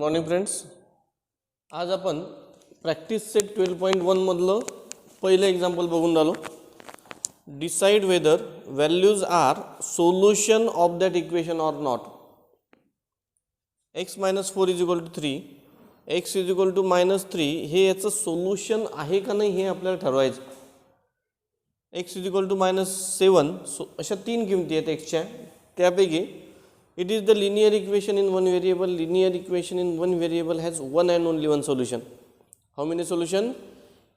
Morning friends, आज आपण practice set 12.1 मधलं पहिलं एक्झाम्पल बघून राहिलो. Decide whether values are solution of that equation or not. x - 4 = 3, x = -3 हे याचं सोल्युशन आहे का नाही हे आपल्याला ठरवायचं. x = -7 अशा तीन किमती आहेत xच्या, त्यापैकी it is the linear equation in one variable. Linear equation in one variable has one and only one solution. How many solution?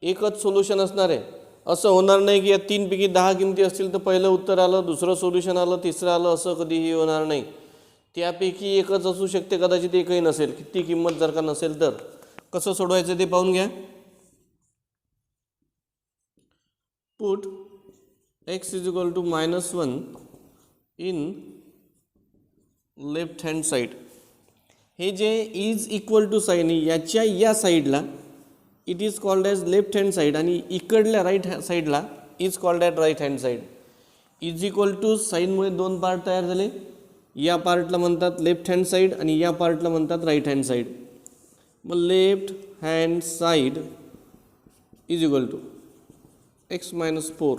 एकच सोल्युशन असणार आहे. असं होणार नाही की या तीनपैकी 10 किमती असतील तर पहिलं उत्तर आलं, दुसरं सोल्युशन आलं, तिसरं आलं, असं कधीही होणार नाही. त्यापैकी एकच असू शकते, कदाचित एकही नसेल. किती किंमत जर का नसेल तर कसं सोडवायचं ते पाहून घ्या. Put x = -1 in left hand side. हे जे इज इक्वल टू साईन याच्या या साईडला it is called as left hand side आणि इकडल्या राईट साईडला is called at right hand side. Is equal to साईनमुळे दोन पार्ट तयार झाले. या पार्टला म्हणतात लेफ्ट हँड साईड आणि या पार्टला म्हणतात राईट हँड साईड. मग left hand side is equal to x - 4.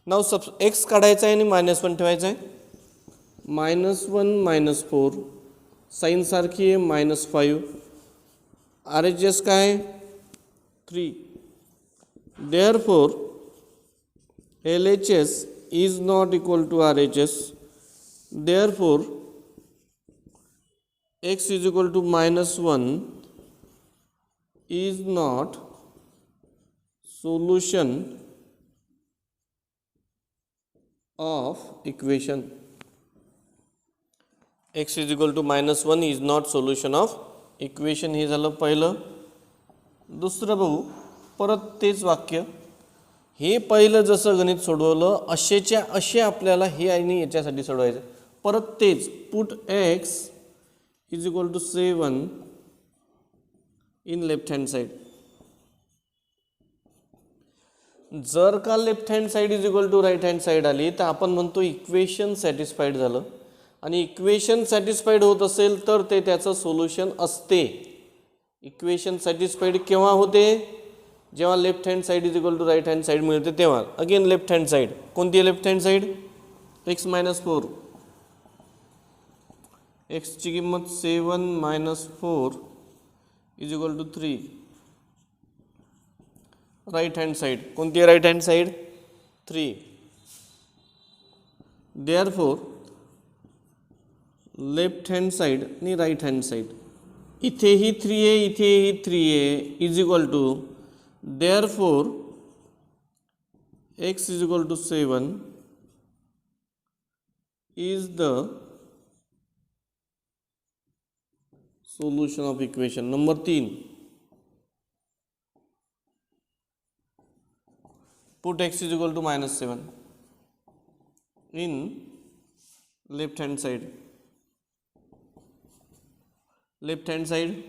नाव x काढायचा आहे आणि -1 ठेवायचा आहे. -1 - 4 साइन सारखी आहे -5. RHS काय 3. Therefore LHS is not equal to RHS. Therefore x = -1 is not solution of equation. x = -1 is not solution of equation. हे झालं पहिलं. दुसरं बघू, परत तेच वाक्य. हे पहिलं जसं गणित सोडवलं असेच्या असे आपल्याला हे आणि याच्यासाठी सोडवायचं. परत तेच. Put x = 7 in left hand side. जर का left hand side is to right hand side आली तर आपण म्हणतो इक्वेशन सॅटिस्फाईड झालं. आणि इक्वेशन सॅटिस्फाईड होत असेल तर ते त्याचं सोल्युशन असते. इक्वेशन सॅटिस्फाईड केव्हा होते? जेव्हा left hand side is equal to right hand side मिळते तेव्हा. अगेन लेफ्ट हँड साईड कोणती? Left hand side x - 4. x ची किंमत 7 - 4 = 3. राईट हँड साईड कोणती? Right hand side 3. Therefore left hand side आणि राईट हँड साईड. इथेही 3 आहे, इथेही 3 आहे. Is equal to therefore x = 7 is the solution of equation. Number 3. Put x = -7 in left hand side. Left hand side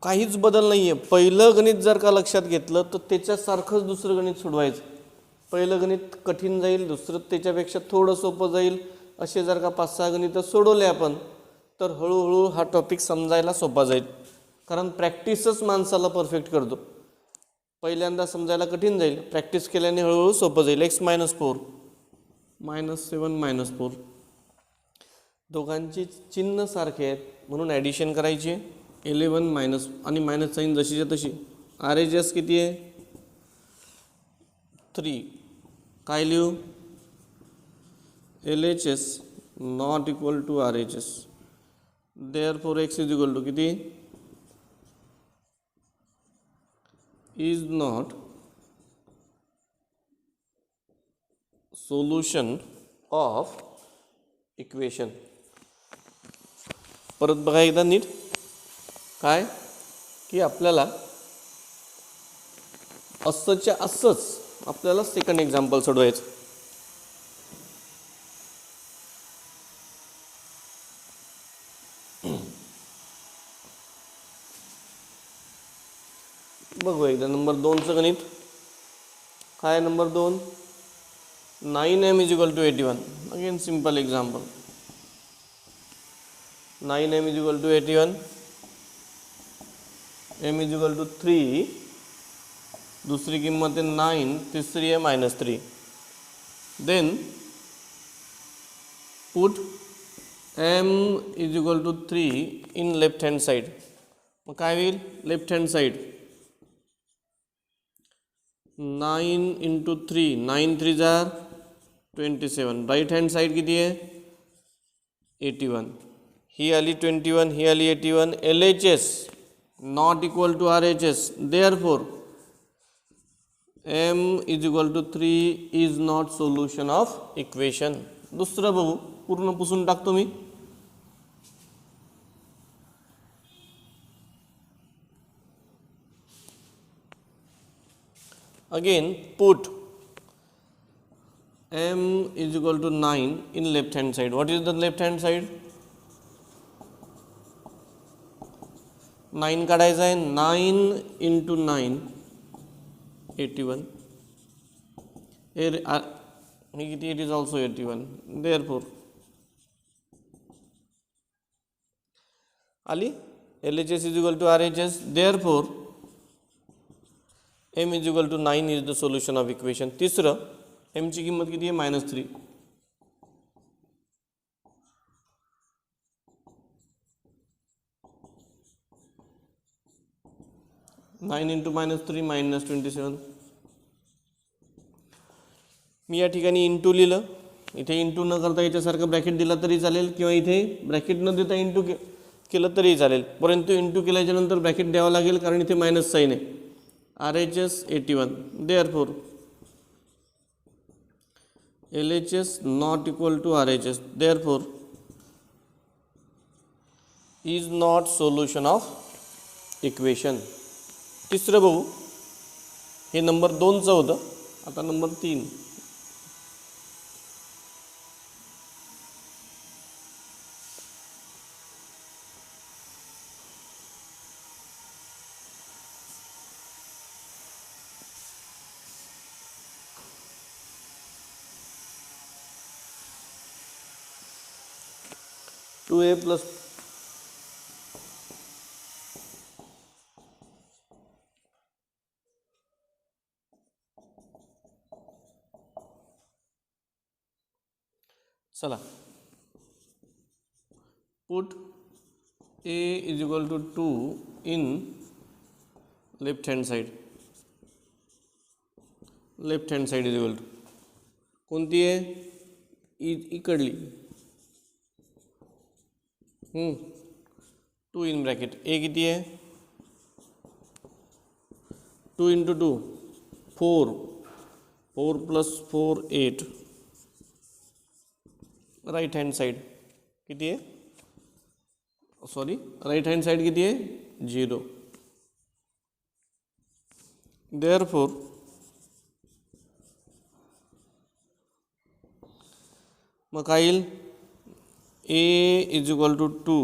काहीच बदल नाही आहे. पहिलं गणित जर का लक्षात घेतलं तर त्याच्यासारखंच दुसरं गणित सोडवायचं. पहिलं गणित कठीण जाईल, दुसरं त्याच्यापेक्षा थोडं सोपं जाईल. असे जर का 5-6 गणितं सोडवले आपण तर हळूहळू हा टॉपिक समजायला सोपा जाईल. कारण प्रॅक्टिसच माणसाला परफेक्ट करतो. पहिल्यांदा समजायला कठीण जाईल, प्रॅक्टिस केल्याने हळूहळू सोपं जाईल. x - 4 -7 - 4 दोघांचे चिन्ह सारखे आहेत म्हणून ॲडिशन करायची. 11 आणि मायनस साईन जशीच्या तशी. RHS किती आहे? 3. काय लिहू? LHS not equal to RHS. Therefore x = किती? Is not solution of equation. परत बघा एकदा नीट. काय की आपल्याला असंच्या असंच आपल्याला सेकंड एक्झाम्पल सोडवायचं. बघू एकदा नंबर 2चं गणित. काय number 2? 9m = 81. Again simple example. 9m is equal to 81, m is equal to 3, दूसरी किंमत है 9, तीसरी है -3. Then put m is equal to 3 in left hand side. मग काय होईल? Left hand side 9 into 3, 9 3s are 27. Right hand side किती आहे? 81. ही आली 21, ही आली 81. LHS not equal to RHS. Therefore, m is equal to 3 is not solution of equation. दुसरं बघू, पूर्ण पुसून टाकतो मी. Again, put m is equal to 9 in left hand side. What is the left hand side? 9 काढायचा आहे. 9 into 9 81. Here it is also 81. Therefore, Ali LHS is equal to RHS. Therefore, m is equal to 9 is the solution of equation. तिसरं, m ची किंमत किती आहे? -3. Nine into -3 -27. मी या ठिकाणी into लिहिलं. इथे इंटू न करता याच्यासारखं ब्रॅकेट दिला तरी चालेल, किंवा इथे ब्रॅकेट न देता इंटू केलं तरी चालेल, परंतु इंटू केल्याच्या नंतर ब्रॅकेट द्यावं लागेल, कारण इथे मायनस साईन आहे. RHS 81. Therefore, LHS not equal to RHS. Therefore, is not solution of equation. तिसरं बघू. हे नंबर 2चं होतं. आता नंबर 3. टू ए प्लस चला, पुट a is equal to 2 in left hand side. Left hand side is equal to कोणती आहे? इकडली. 2 इन ब्रॅकेट. ए किती आहे? 2 into 2 4. 4 plus 4 8. Right hand side किती आहे? सॉरी, राइट हँड साइड किती आहे? 0. देयरफॉर मग काय येईल? a is equal to 2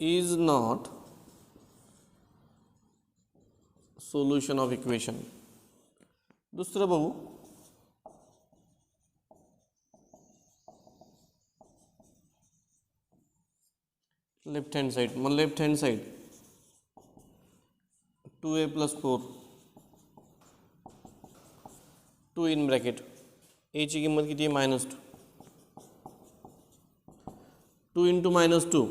is not solution of equation. दुसरं बघू. Left hand side. मग left hand side 2a plus 4 2 in bracket. a ची किंमत किती आहे? -2. 2 into -2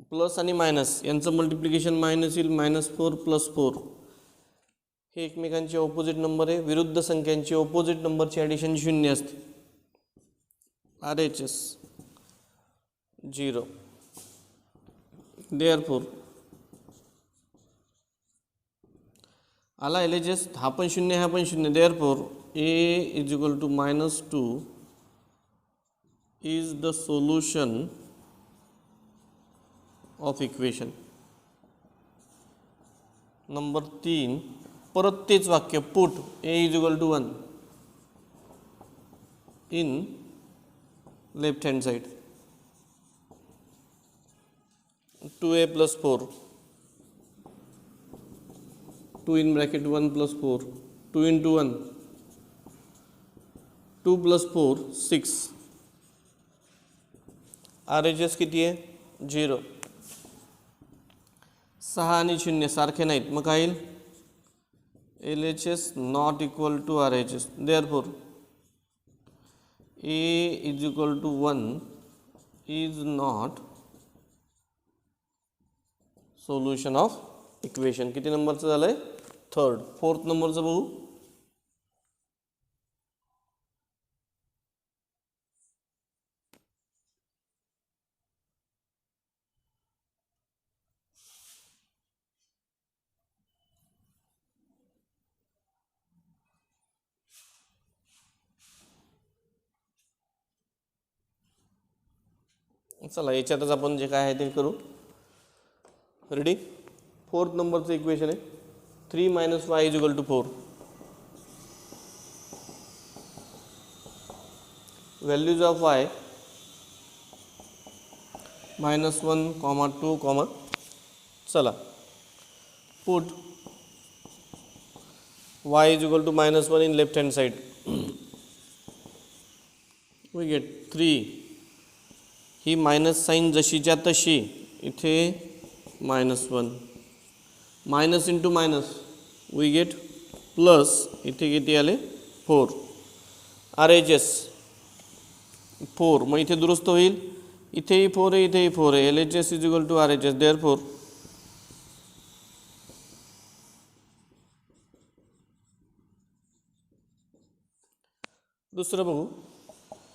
प्लस आणि मायनस यांचं मल्टिप्लिकेशन मायनस येईल. -4 + 4 हे एकमेकांचे ऑपोजिट नंबर आहे. विरुद्ध संख्यांची ऑपोजिट नंबरची ॲडिशन 0 असते. RHS 0. देयरफॉर आला LHS. हा पण 0, हा पण 0. Therefore a is equal to -2 is the solution of equation. Number 3 परत तेच वाक्य. Put a is equal to 1 in left hand side. 2a plus 4 2 in bracket 1 plus 4 2 into 1 2 plus 4 6. RHS किती आहे 0. 6 आणि 0 सारखे नाहीत, मग काय येईल LHS not equal to RHS. Therefore A is equal to 1 is not solution of equation. किती नंबरचं झालं आहे 3rd. 4th नंबरचं बघू. चला याच्यातच आपण जे काय आहे ते करू. रेडी. 4th नंबरचं इक्वेशन आहे 3 - y is equal to 4. Values of y -1, -2, चला पुट y is equal to -1 in left hand side. We get 3. ही मायनस साईन जशीच्या तशी इथे -1, minus into minus we get plus, इथे किती आले 4. RHS 4, मग इथे दुरुस्त होईल. इथेही 4 आहे, इथेही 4 आहे. LHS is equal to RHS. Therefore दुसरं बघू.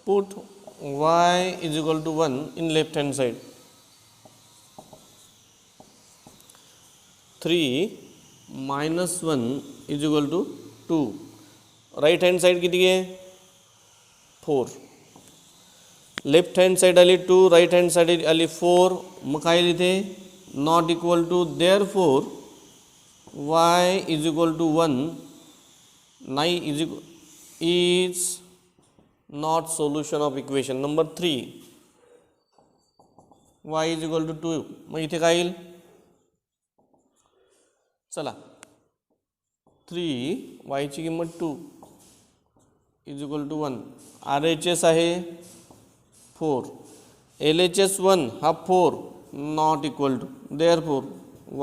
पुट y is equal to 1 in left hand side. 3 - 1 is equal to 2. Right hand side किती आहे 4. लेफ्ट हँड साइड आली 2, राईट हँड साइड आली 4. मग काय इथे not equal to. Therefore y is equal to 1 नाही is not solution of equation. Number 3 y is equal to 2. मग इथे काय येईल चला 3 y ची किंमत 2 इज इक्वल टू 1. RHS आहे 4. LHS 1 हा 4 not equal to. Therefore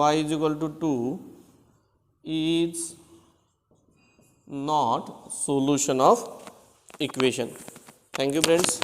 y is equal to 2 is not solution of equation. Thank you friends.